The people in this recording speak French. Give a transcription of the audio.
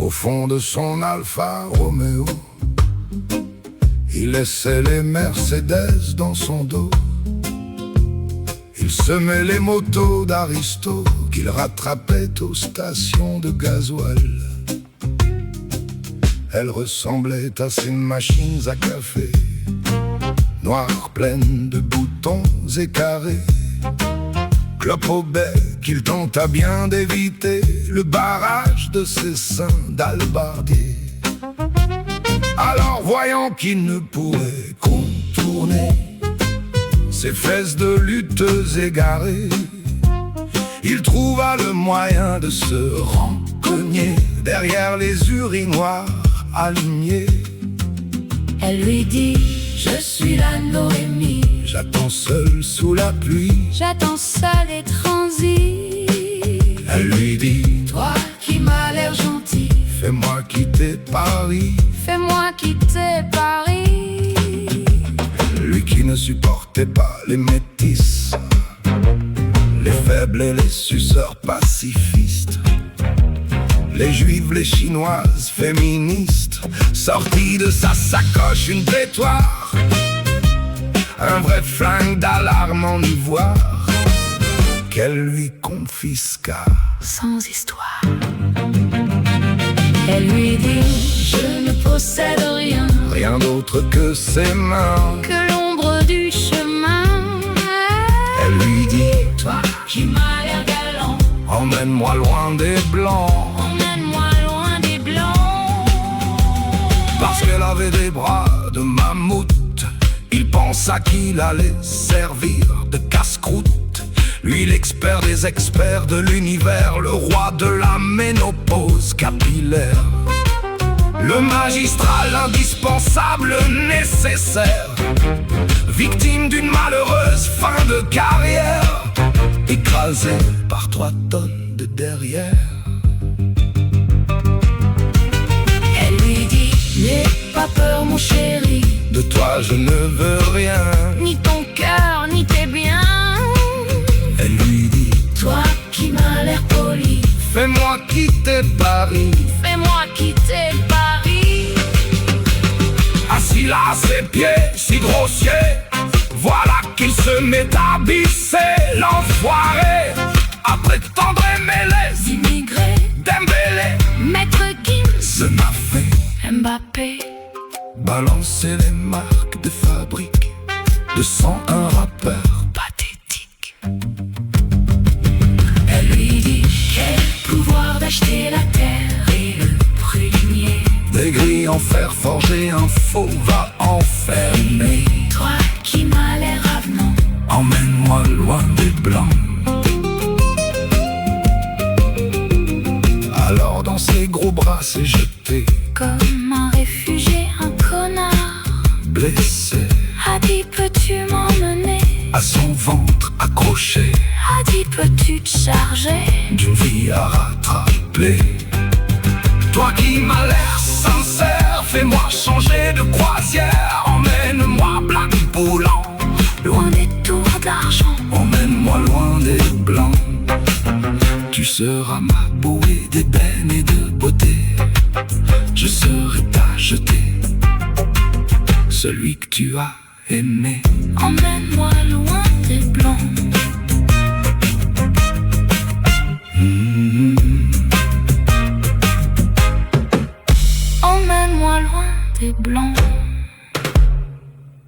Au fond de son Alfa Romeo, il laissait les Mercedes dans son dos. Il semait les motos d'Aristo qu'il rattrapait aux stations de gasoil. Elles ressemblaient à ces machines à café, noires pleines de boutons et carrés. Clope au bec, il tenta bien d'éviter le barrage de ses seins d'albardier. Alors voyant qu'il ne pourrait contourner ses fesses de lutteuse égarée, il trouva le moyen de se rencoigner derrière les urinoirs alignés. Elle lui dit: je suis la Noémie, j'attends seul sous la pluie. j'attends seule et transie. Elle lui dit: Toi qui m'as l'air gentil, fais-moi quitter Paris. fais-moi quitter Paris. Lui qui ne supportait pas les métis, les faibles et les suceurs pacifistes, les juives, les chinoises féministes, sortit de sa sacoche une pétoire, un vrai flingue d'alarme en ivoire, qu'elle lui confisqua Sans histoire. Elle lui dit: je ne possède rien, rien d'autre que ses mains. que l'ombre du chemin. Elle lui dit: Toi qui m'as l'air galant, emmène-moi loin des blancs. emmène-moi loin des blancs. Parce qu'elle avait des bras de mammouth, il pensa qu'il allait servir de casse-croûte. Lui, l'expert des experts de l'univers, le roi de la ménopause capillaire, le magistral indispensable nécessaire, victime d'une malheureuse fin de carrière, écrasé par 3 tonnes de derrière. Elle lui dit: n'aie pas peur mon chéri, De toi je ne veux rien. ni ton cœur ni tes biens. Elle lui dit: Toi qui m'as l'air poli, fais-moi quitter Paris. fais-moi quitter Paris. Assis là à ses pieds, si grossier, voilà qu'il se met à bisser. L'enfoiré, après tant d'aimer les Immigré, Dembélé, Maître Gims, se m'a fait Mbappé. balancer les marques de fabrique de 101 rappeurs Pathétique. Elle lui dit: quel pouvoir d'acheter la terre et le prunier. des grilles en fer forgé, un faux va enfermer. Toi qui m'as l'air avenant, Emmène-moi loin des blancs. Alors dans ses gros bras s'est jeté, comme un réfugié, un connard. blessé, A dit: peux-tu m'emmener? à son ventre accroché, A dit: peux-tu te charger? d'une vie à rattraper. Toi qui m'as l'air sincère, fais-moi changer de croisière. Emmène-moi black boulant, Loin des tours d'argent, emmène-moi loin des blancs. Tu seras ma bouée d'ébène et de beauté, je serai ta jetée, celui que tu as aimé. emmène-moi loin des blancs. Emmène-moi loin des blancs.